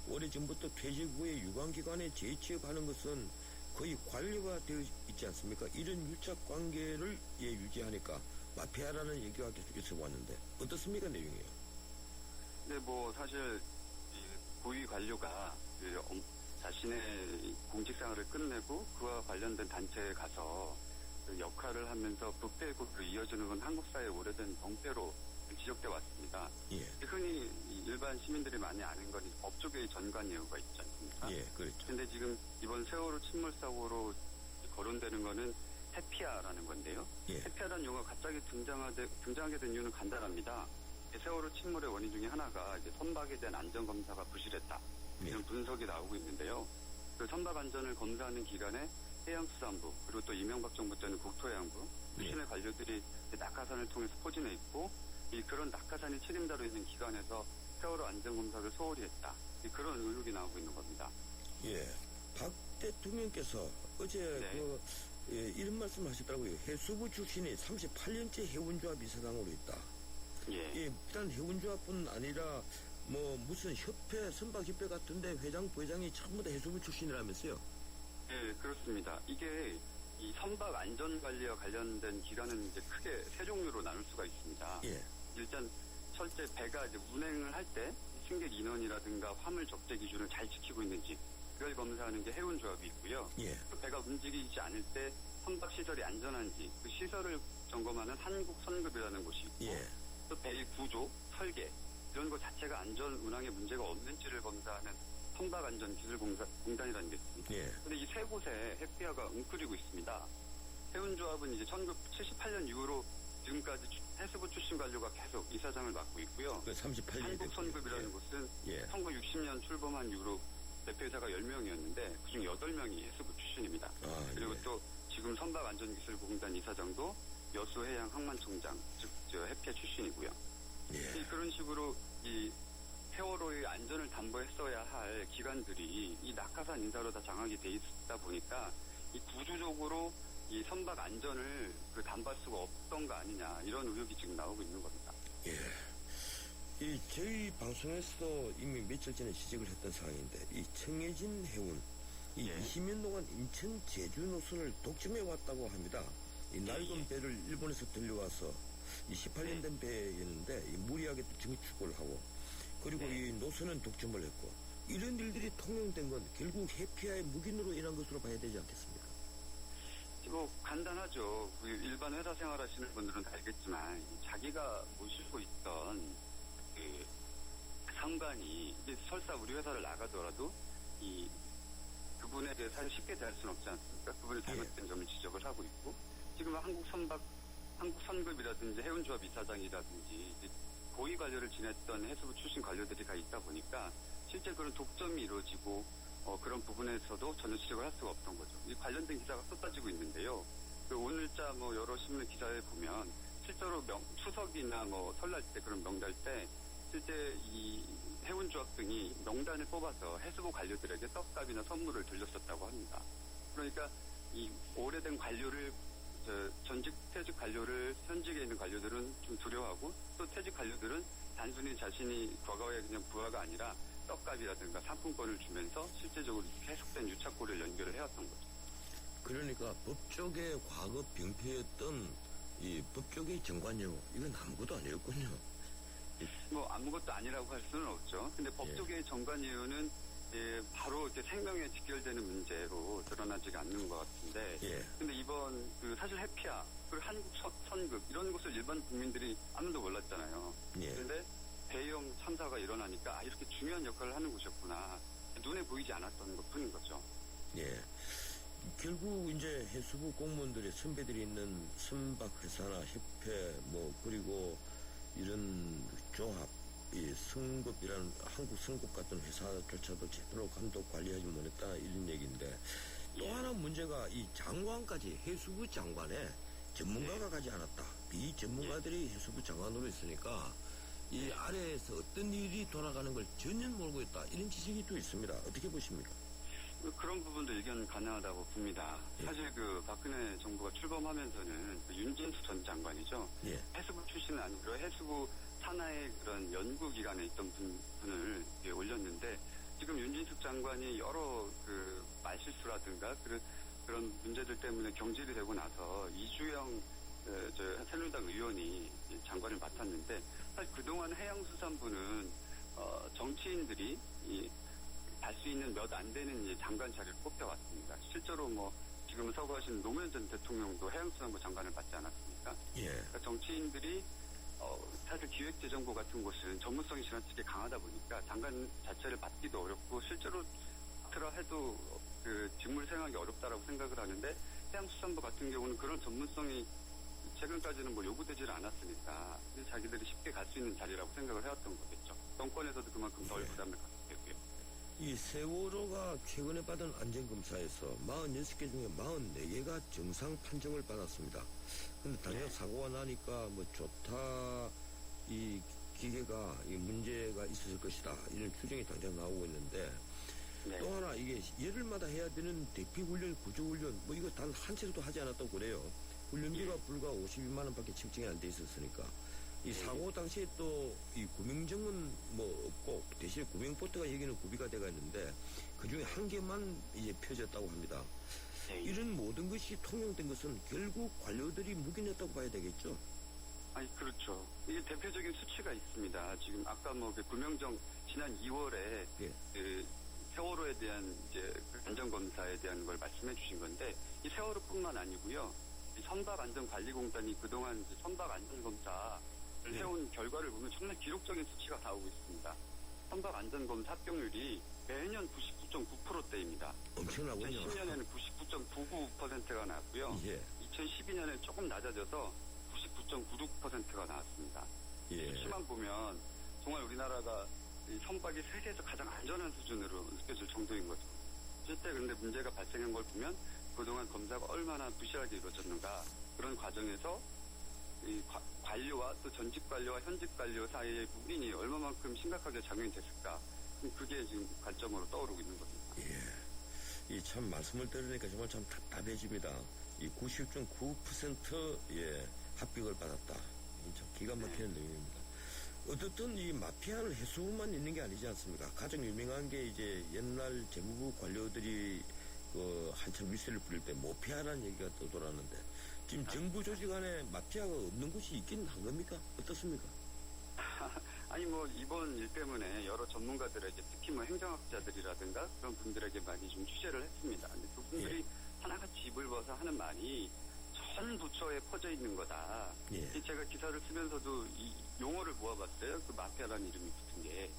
오래전부터 퇴직 후에 유관기관에 재취업하는 것은 거의 관료가 되어 있지 않습니까? 이런 유착 관계를 유지하니까 마피아라는 얘기가 계속 있어 왔는데 어떻습니까, 내용이요? 네, 사실 고위 관료가 자신의 공직생활을 끝내고 그와 관련된 단체에 가서 역할을 하면서 부패국으로 이어지는 건 한국 사회의 오래된 병폐로 지적돼 왔습니다. 예. 흔히 일반 시민들이 많이 아는 건 법조계의 전관 예우가 있지 않습니까? 예, 그렇죠. 근데 지금 이번 세월호 침몰 사고로 거론되는 거는 해피아라는 건데요. 예. 해피아라는 용어가 갑자기 등장하게 된 이유는 간단합니다. 세월호 침몰의 원인 중에 하나가 선박에 대한 안전검사가 부실했다. 이런 분석이 나오고 있는데요. 그 선박 안전을 검사하는 기관에 해양수산부 그리고 또 이명박 정부 때는 국토해양부 출신의 관료들이 낙하산을 통해서 포진해 있고 그런 낙하산이 책임자로 있는 기관에서 세월호 안전검사를 소홀히 했다. 그런 의혹이 나오고 있는 겁니다. 예, 박 대통령께서 어제 이런 말씀 하셨더라고요. 해수부 출신이 38년째 해운조합 이사장으로 있다. 예. 일단 해운조합뿐 아니라 무슨 협회, 선박협회 같은데 회장, 부회장이 전부 다 해수부 출신이라면서요? 예, 그렇습니다. 이게 이 선박 안전관리와 관련된 기관은 이제 크게 세 종류로 나눌 수가 있습니다. 예. 일단 첫째 배가 이제 운행을 할 때 승객 인원이라든가 화물 적재 기준을 잘 지키고 있는지 그걸 검사하는 게 해운조합이 있고요. 예. 또 배가 움직이지 않을 때 선박 시설이 안전한지 그 시설을 점검하는 한국선급이라는 곳이 있고 예. 또 배의 구조, 설계 이런 것 자체가 안전 운항에 문제가 없는지를 검사하는 선박안전기술공단이라는 게 있습니다. 그런데 이 세 곳에 해피아가 웅크리고 있습니다. 해운조합은 이제 1978년 이후로 지금까지 해수부 출신 관료가 계속 이사장을 맡고 있고요. 38년 한국선급이라는 곳은 1960년 출범한 이후로 대표이사가 10명이었는데 그중 8명이 해수부 출신입니다. 그리고 또 지금 선박안전기술공단 이사장도 여수해양항만청장, 즉 해피아 출신이고요. 그런 식으로 이 세월호의 안전을 담보했어야 할 기관들이 이 낙하산 인사로 다 장악이 돼 있다 보니까 이 구조적으로 이 선박 안전을 담보할 수가 없던 거 아니냐 이런 의혹이 지금 나오고 있는 겁니다. 예. 저희 방송에서도 이미 며칠 전에 지적을 했던 상황인데, 이 청해진 해운, 이 20년 동안 인천 제주 노선을 독점해 왔다고 합니다. 이 낡은 배를 일본에서 들려와서 이 18년 된 배였는데, 이 무리하게 또 증축을 하고, 그리고 이 노선은 독점을 했고, 이런 일들이 통용된 건 결국 해피아의 묵인으로 인한 것으로 봐야 되지 않겠습니까? 뭐 간단하죠. 일반 회사 생활하시는 분들은 다 알겠지만 자기가 모시고 있던 그 상관이 이제 설사 우리 회사를 나가더라도 이 그분에 대해서 사실 쉽게 대할 수는 없지 않습니까? 그분이 잘못된 점을 지적을 하고 있고, 지금 한국선급이라든지 해운조합 이사장이라든지 고위 관료를 지냈던 해수부 출신 관료들이 다 있다 보니까 실제 그런 독점이 이루어지고 그런 부분에서도 전혀 지적을 할 수가 없던 거죠. 이 관련된 기사가 쏟아지고 있는데요. 그 오늘자 뭐 여러 신문 기사에 보면 실제로 추석이나 뭐 설날 때 그런 명달 때 실제 이 해운조합 등이 명단을 뽑아서 해수부 관료들에게 떡값이나 선물을 돌렸었다고 합니다. 그러니까 이 오래된 관료를 전직 퇴직 관료를 현직에 있는 관료들은 좀 두려워하고, 또 퇴직 관료들은 단순히 자신이 과거에 그냥 부하가 아니라 떡값이라든가 상품권을 주면서 실제적으로 계속된 유착고를 연결을 해왔던 거죠. 그러니까 법조계 과거 병폐였던 이 법조계 정관예우, 이건 아무것도 아니었군요. 뭐 아무것도 아니라고 할 수는 없죠. 근데 법조계의 정관예우는 바로 이렇게 생명에 직결되는 문제로 드러나지가 않는 것 같은데, 근데 이번 사실 해피아 그리고 한국선급 이런 것을 일반 국민들이 아무도 몰랐잖아요. 그런데 대형 참사가 일어나니까 이렇게 중요한 역할을 하는 곳이었구나, 눈에 보이지 않았던 것 뿐인 거죠. 결국 이제 해수부 공무원들의 선배들이 있는 선박회사나 협회 그리고 이런 종합 이 성급이라는 한국 성급 같은 회사조차도 제대로 감독 관리하지 못했다, 이런 얘기인데, 또 하나 문제가 이 장관까지, 해수부 장관에 전문가가 가지 않았다. 비전문가들이 해수부 장관으로 있으니까 이 아래에서 어떤 일이 돌아가는 걸 전혀 모르고 있다, 이런 지적이 또 있습니다. 어떻게 보십니까? 그런 부분도 의견 가능하다고 봅니다. 사실 박근혜 정부가 출범하면서는 윤진수 전 장관이죠. 해수부 출신은 아니고 해수부 산하의 그런 연구기관에 있던 분을 올렸는데, 지금 윤진숙 장관이 여러 말실수라든가 그런 문제들 때문에 경질이 되고 나서 이주영 새누리당 의원이 장관을 맡았는데, 사실 그동안 해양수산부는 정치인들이 달 수 있는 몇 안 되는 장관 자리를 뽑혀왔습니다. 실제로 지금 서거하신 노무현 전 대통령도 해양수산부 장관을 맡지 않았습니까? 그러니까 정치인들이 사실 기획재정부 같은 곳은 전문성이 지나치게 강하다 보니까 장관 자체를 맡기도 어렵고, 실제로 맡으라 해도 직무를 수행하기 어렵다라고 생각을 하는데, 해양수산부 같은 경우는 그런 전문성이 최근까지는 요구되지를 않았으니까 자기들이 쉽게 갈 수 있는 자리라고 생각을 해왔던 거겠죠. 정권에서도 그만큼 덜 부담을 갖게 되고요. 이 세월호가 최근에 받은 안전검사에서 46개 중에 44개가 정상 판정을 받았습니다. 근데 당장 사고가 나니까 좋다, 이 기계가 이 문제가 있었을 것이다, 이런 추정이 당장 나오고 있는데, 또 하나 이게 열흘마다 해야 되는 대피훈련, 구조훈련 이거 단 한 차례도 하지 않았다고 그래요. 훈련비가 불과 52만 원밖에 책정이 안 돼 있었으니까. 이 사고 당시에 또 이 구명정은 없고, 대신에 구명보트가 여기는 구비가 돼가 있는데 그중에 한 개만 이제 펴졌다고 합니다. 이런 모든 것이 통용된 것은 결국 관료들이 묵인했다고 봐야 되겠죠? 그렇죠. 이게 대표적인 수치가 있습니다. 지금 아까 구명정 지난 2월에 세월호에 대한 안전검사에 대한 걸 말씀해 주신 건데, 이 세월호뿐만 아니고요. 이 선박안전관리공단이 그동안 선박안전검사를 해온 결과를 보면 정말 기록적인 수치가 나오고 있습니다. 선박안전검사 합격률이 매년 99.9%대입니다. 엄청나군요. 2010년에는 99.99%가 나왔고요. 2012년에 조금 낮아져서 99.96%가 나왔습니다. 수치만 보면 정말 우리나라가 이 선박이 세계에서 가장 안전한 수준으로 느껴질 정도인 거죠. 실제 그런데 문제가 발생한 걸 보면 그동안 검사가 얼마나 부실하게 이루어졌는가, 그런 과정에서 이 관료와 또 전직 관료와 현직 관료 사이의 묵인이 얼마만큼 심각하게 작용이 됐을까, 그게 지금 관점으로 떠오르고 있는 겁니다. 이 참 말씀을 들으니까 정말 참 답답해집니다. 이 90.9% 합격을 받았다. 참 기가 막히는 내용입니다. 어떻든 이 마피아는 해수만 있는 게 아니지 않습니까? 가장 유명한 게 이제 옛날 재무부 관료들이 한참 윗세를 부릴 때 모피아라는 얘기가 떠돌았는데 지금 정부 조직 안에 마피아가 없는 곳이 있긴 한 겁니까? 어떻습니까? 아니 뭐 이번 일 때문에 여러 전문가들에게 특히 뭐 행정학자들이라든가 그런 분들에게 많이 좀 취재를 했습니다. 근데 그분들이 하나같이 입을 벗어 하는 말이 전 부처에 퍼져 있는 거다. 제가 기사를 쓰면서도 이 용어를 모아봤어요. 그 마피아라는 이름이 붙은 게.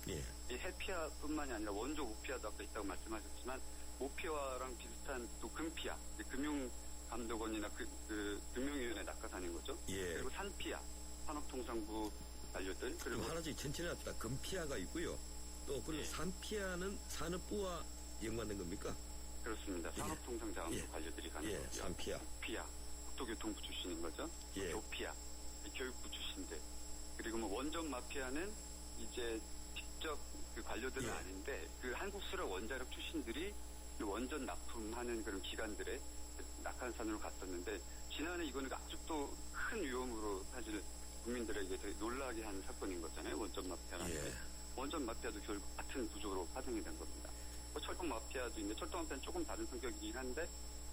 이 해피아뿐만이 아니라 원조 모피아도 아까 있다고 말씀하셨지만 모피아랑 비슷한 또 금피아, 금융감독원이나 그 금융위원회 낙하산인 거죠. 그리고 산피아, 산업통상부 관료들. 그리고 하나씩 천천히 합시다. 금피아가 있고요. 또 그리고 산피아는 산업부와 연관된 겁니까? 그렇습니다. 산업통상자원부 관료들이 가는 거고요. 산피아. 피아, 국토교통부 출신인 거죠. 교피아, 교육부 출신들. 그리고 뭐 원전 마피아는 이제 직접 그 관료들은 아닌데 그 한국수력 원자력 출신들이 그 원전 납품하는 그런 기관들의 낙하산으로 갔었는데 지난해 이거는 아직도 큰 위험으로 사실 국민들에게 되게 놀라게 한 사건인 거잖아요. 원전 마피아라는 게. 원전 마피아도 결국 같은 구조로 파생이 된 겁니다. 뭐 철도 마피아도 있는데 철도 마피아는 조금 다른 성격이긴 한데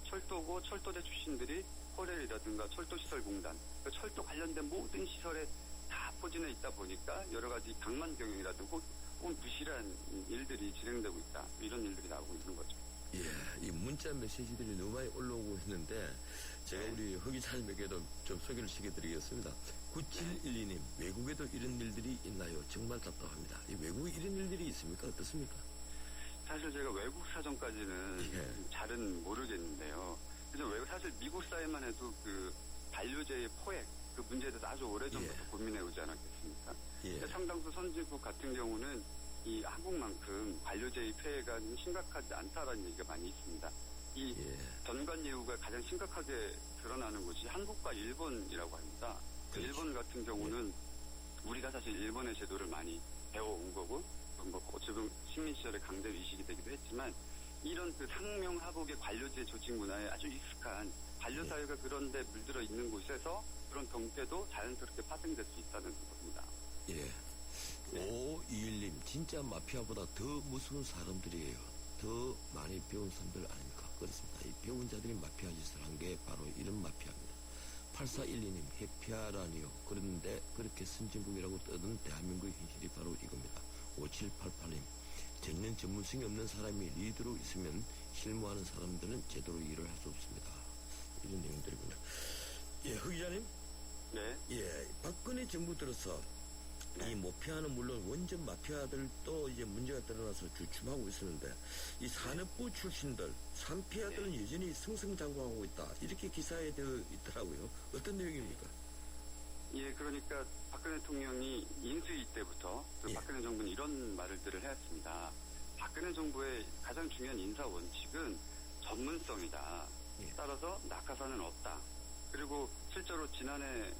철도고 철도대 출신들이 호텔이라든가 철도시설공단, 철도 관련된 모든 시설에 다 포진해 있다 보니까 여러 가지 강만 경영이라든가 혹은 부실한 일들이 진행되고 있다. 이런 일들이 나오고 있는 거죠. 이 문자 메시지들이 너무 많이 올라오고 있는데 제가 우리 허 기자님에게도 좀 소개를 시켜드리겠습니다. 9712님, 외국에도 이런 일들이 있나요? 정말 답답합니다. 이 외국에 이런 일들이 있습니까? 어떻습니까? 사실 제가 외국 사정까지는 잘은 모르겠는데요. 그래서 사실 미국 사회만 해도 그 반려재의 포획 그 문제에 대해서 아주 오래전부터 고민해 오지 않았겠습니까? 상당수 선진국 같은 경우는 이 한국만큼 반려재의 폐해가 심각하지 않다라는 얘기가 많이 있습니다. 이 전관예우가 가장 심각하게 드러나는 곳이 한국과 일본이라고 합니다. 일본 같은 경우는 우리가 사실 일본의 제도를 많이 배워온 거고 뭐 어쩌면 식민 시절에 강제로 이식이 되기도 했지만 이런 그 상명하복의 관료제 조직 문화에 아주 익숙한 반려사회가 그런데 물들어 있는 곳에서 그런 경계도 자연스럽게 파생될 수 있다는 겁니다. 5521님, 진짜 마피아보다 더 무서운 사람들이에요. 더 많이 배운 사람들 아닙니까? 그렇습니다. 이 배운 자들이 마피아 짓을 한 게 바로 이런 마피아입니다. 8412님, 해피아라니요. 그런데 그렇게 선진국이라고 떠든 대한민국의 현실이 바로 이겁니다. 5788님, 전혀 전문성이 없는 사람이 리더로 있으면 실무하는 사람들은 제대로 일을 할 수 없습니다. 이런 내용들이군요. 허 기자님? 박근혜 정부 들어서 이 마피아는 물론 원전 마피아들도 이제 문제가 드러나서 주춤하고 있었는데 이 산업부 출신들, 산피아들은 여전히 승승장구하고 있다. 이렇게 기사에 되어 있더라고요. 어떤 내용입니까? 그러니까 박근혜 대통령이 인수위 때부터 박근혜 정부는 이런 말들을 해왔습니다. 박근혜 정부의 가장 중요한 인사 원칙은 전문성이다. 따라서 낙하산은 없다. 그리고 실제로 지난해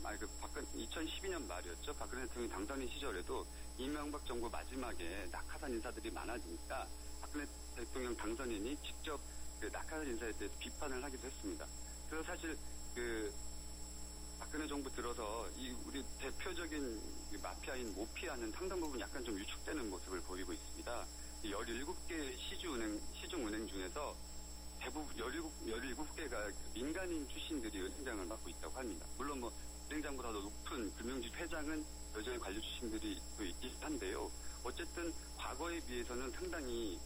2012년 말이었죠. 박근혜 대통령이 당선인 시절에도 이명박 정부 마지막에 낙하산 인사들이 많아지니까 박근혜 대통령 당선인이 직접 그 낙하산 인사에 대해서 비판을 하기도 했습니다. 그래서 사실 박근혜 정부 들어서 우리 대표적인 마피아인 모피아는 상당 부분 약간 좀 위축되는 모습을 보이고 있습니다. 17개 시중은행 중에서 대부분 17개가 민간인 출신들이 은행장을 맡고 있다고 합니다. 물론 뭐 은행장보다 더 높은 금융직 회장은 여전히 관료 출신들이 또 있긴 한데요. 어쨌든 과거에 비해서는 상당히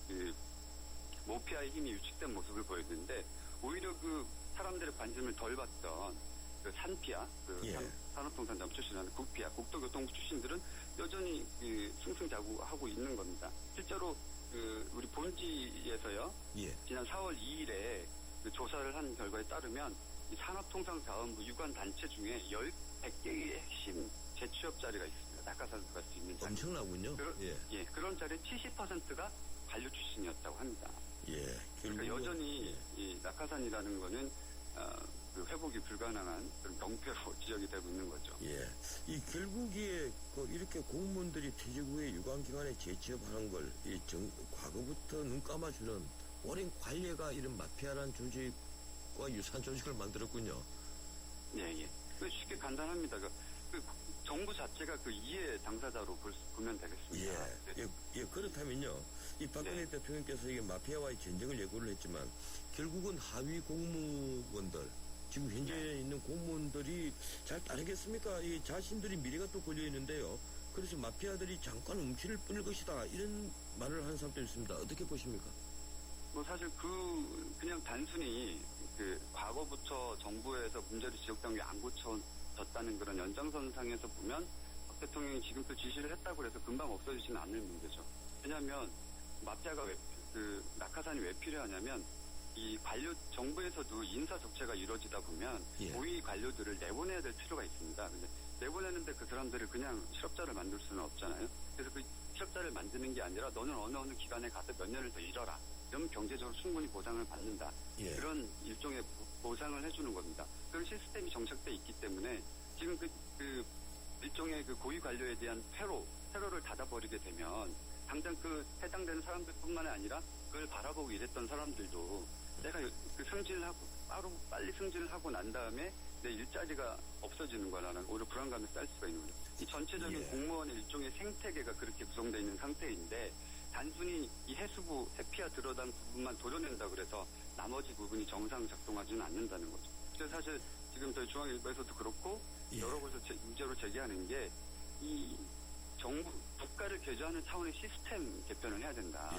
모피아의 힘이 위축된 모습을 보였는데 오히려 그 사람들의 관심을 덜 받던 산피아, 산업통상자원 출신이라는 국피아, 국토교통부 출신들은 여전히 승승자구하고 있는 겁니다. 실제로 우리 본지에서요, 지난 4월 2일에 조사를 한 결과에 따르면 이 산업통상자원부 유관 단체 중에 100개의 핵심 재취업 자리가 있습니다. 낙하산 들어갈 수 있는 자리. 엄청나군요. 그런 자리의 70%가 관료 출신이었다고 합니다. 그러니까 여전히 이 낙하산이라는 거는 그 회복이 불가능한 그런 병폐로 지적이 되고 있는 거죠. 이 결국에 이렇게 공무원들이 퇴직 후에 유관기관에 재취업하는 걸 과거부터 눈 감아주는 오랜 관례가 이런 마피아라는 조직과 유사한 조직을 만들었군요. 쉽게 간단합니다. 정부 자체가 그 이해 당사자로 보면 되겠습니다. 그렇다면요. 이 박근혜 대통령께서 이게 마피아와의 전쟁을 예고를 했지만 결국은 하위 공무원들, 지금 현재 있는 공무원들이 잘 따르겠습니까? 이 자신들이 미래가 또 걸려 있는데요. 그래서 마피아들이 잠깐 움츠릴 뿐일 것이다. 이런 말을 하는 사람도 있습니다. 어떻게 보십니까? 뭐 사실 그냥 단순히 그 과거부터 정부에서 문제를 지적된 게 안 고쳐졌다는 그런 연장선상에서 보면 박 대통령이 지금 또 지시를 했다고 해서 금방 없어지지는 않을 문제죠. 왜냐하면 마피아가 낙하산이 왜 필요하냐면 이 정부에서도 인사 적체가 이루어지다 보면 고위 관료들을 내보내야 될 필요가 있습니다. 근데 내보내는데 그 사람들을 그냥 실업자를 만들 수는 없잖아요. 그래서 그 실업자를 만드는 게 아니라 너는 어느 기관에 가서 몇 년을 더 일하라. 이러면 경제적으로 충분히 보상을 받는다. 그런 일종의 보상을 해주는 겁니다. 그런 시스템이 정착돼 있기 때문에 지금 그 일종의 그 고위 관료에 대한 퇴로를 닫아버리게 되면 당장 그 해당되는 사람들뿐만 아니라 그걸 바라보고 일했던 사람들도 내가 그 빨리 승진을 하고 난 다음에 내 일자리가 없어지는 거라는 오히려 불안감이 쌓일 수가 있는 거죠. 이 전체적인 공무원의 일종의 생태계가 그렇게 구성되어 있는 상태인데 단순히 이 해피아 들어간 부분만 도려낸다 그래서 나머지 부분이 정상 작동하지는 않는다는 거죠. 그래서 사실 지금 저희 중앙일보에서도 그렇고 여러 곳에서 문제로 제기하는 게 이 정부 국가를 개조하는 차원의 시스템 개편을 해야 된다.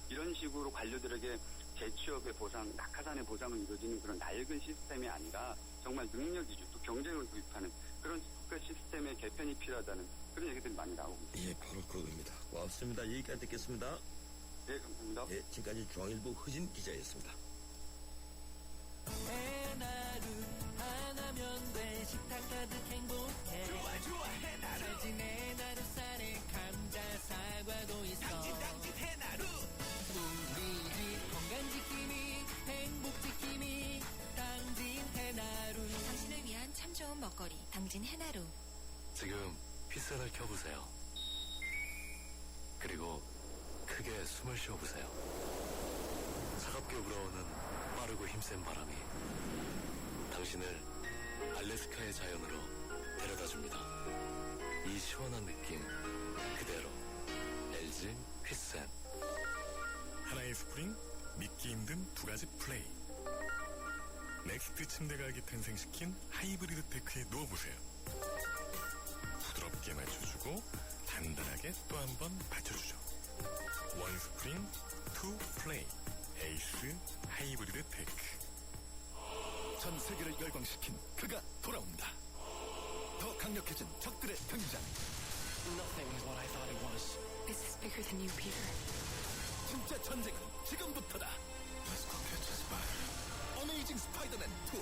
이런 식으로 관료들에게 재취업의 보상, 낙하산의 보상을 이루어지는 그런 낡은 시스템이 아니라 정말 능력 위주 또 경쟁을 도입하는 그런 국가 시스템의 개편이 필요하다는 그런 얘기들이 많이 나오고 있습니다. 바로 그겁니다. 고맙습니다. 여기까지 듣겠습니다. 네, 감사합니다. 지금까지 중앙일보 허진 기자였습니다. 해나루 하나면 돼 식탁 가득 행복해 좋아 해나루 살찐 해나루 쌀에 감자 사과도 있어 당진 해나루 우리 집 건강지킴이 행복지킴이 당진 해나루 당신을 위한 참 좋은 먹거리 당진 해나루. 지금 휘슬을 켜보세요. 그리고 크게 숨을 쉬어보세요. 차갑게 불어오는 빠르고 힘센 바람이 당신을 알래스카의 자연으로 데려다줍니다. 이 시원한 느낌 그대로 LG 휘센. 하나의 스프링, 믿기 힘든 두 가지 플레이. 넥스트 침대 가격이 탄생시킨 하이브리드 테크에 누워보세요. 부드럽게 맞춰주고 단단하게 또 한 번 받쳐주죠. 원 스프링, 투 플레이. 에이스 하이브리드 테크. 전 세계를 열광시킨 그가 돌아온다. 더 강력해진 적들의 등장. Nothing is what I thought it was. This is bigger than you, Peter. 진짜 전쟁은 지금부터다. Let's go catch a spider. 어메이징 스파이더맨 2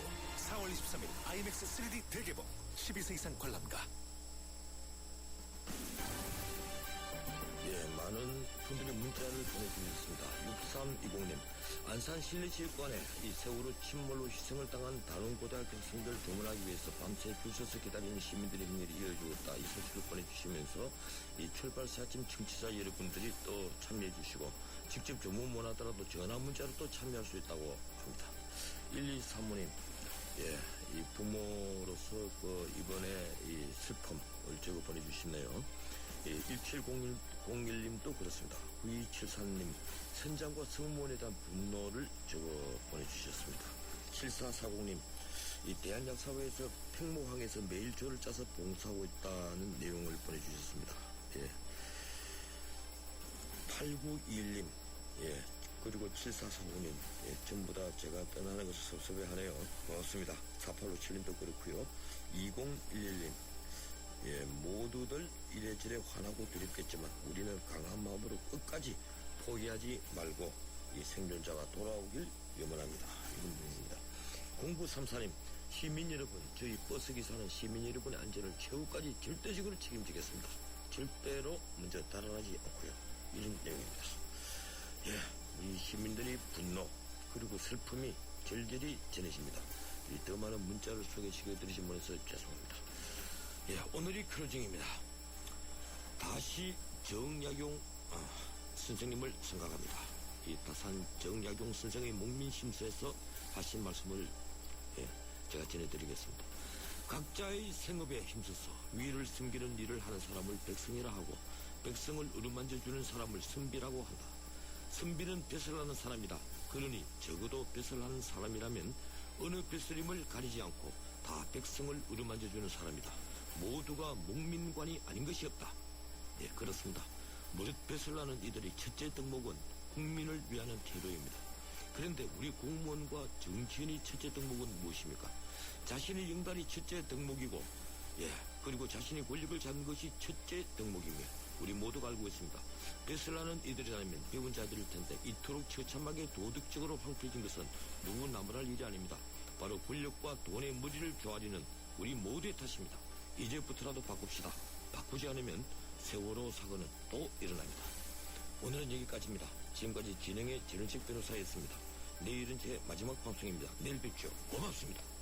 4월 23일 IMAX 3D 대개봉. 12세 이상 관람가. 많은 분들의 문자를 보내주셨습니다. 6320님, 안산 실내체육관에 이 세월호 침몰로 희생을 당한 단원고등학교 학생들 조문하기 위해서 밤새 줄 서서 기다리는 시민들의 행렬이 이어지고 있다. 이 소식을 보내주시면서 이 출발사 아침 청취자 여러분들이 또 참여해 주시고 직접 조문 원하더라도 전화 문자로 또 참여할 수 있다고 합니다. 1235님, 이 부모로서 이번에 이 슬픔을 적어 보내주시네요. 1701님도 그렇습니다. 9274님, 선장과 승무원에 대한 분노를 적어 보내주셨습니다. 7440님, 이 대한약사회에서 팽모항에서 매일 조를 짜서 봉사하고 있다는 내용을 보내주셨습니다. 8921님, 그리고 7440님, 전부 다 제가 떠나는 것을 섭섭해하네요. 고맙습니다. 4857님도 그렇고요. 2011님, 모두들 이래저래 화나고 두렵겠지만 우리는 강한 마음으로 끝까지 포기하지 말고 이 생존자가 돌아오길 염원합니다. 이런 분입니다. 0934님, 시민 여러분, 저희 버스기사는 시민 여러분의 안전을 최후까지 절대적으로 책임지겠습니다. 절대로 먼저 따라가지 않고요. 이런 내용입니다. 우리 시민들의 분노 그리고 슬픔이 절절히 전해집니다. 더 많은 문자를 소개시켜드리신 분에서 죄송합니다. 오늘이 클로징입니다. 다시 정약용 선생님을 생각합니다. 이 다산 정약용 선생의 목민심서에서 하신 말씀을 제가 전해드리겠습니다. 각자의 생업에 힘써서 위를 숨기는 일을 하는 사람을 백성이라 하고 백성을 어루만져주는 사람을 선비라고 한다. 선비는 벼슬 하는 사람이다. 그러니 적어도 벼슬 하는 사람이라면 어느 벼슬임을 가리지 않고 다 백성을 어루만져주는 사람이다. 모두가 목민관이 아닌 것이 없다. 네, 그렇습니다. 무릇 벼슬 하는 이들의 첫째 덕목은 국민을 위하는 태도입니다. 그런데 우리 공무원과 정치인의 첫째 덕목은 무엇입니까? 자신의 영달이 첫째 덕목이고, 그리고 자신의 권력을 잡는 것이 첫째 덕목이며, 우리 모두가 알고 있습니다. 벼슬 하는 이들이라면 배운 자들일 텐데 이토록 처참하게 도덕적으로 황폐해진 것은 누구 나무랄 일이 아닙니다. 바로 권력과 돈의 머리를 조아리는 우리 모두의 탓입니다. 이제부터라도 바꿉시다. 바꾸지 않으면 세월호 사고는 또 일어납니다. 오늘은 여기까지입니다. 지금까지 진행의 전원책 변호사였습니다. 내일은 제 마지막 방송입니다. 내일 뵙죠. 고맙습니다.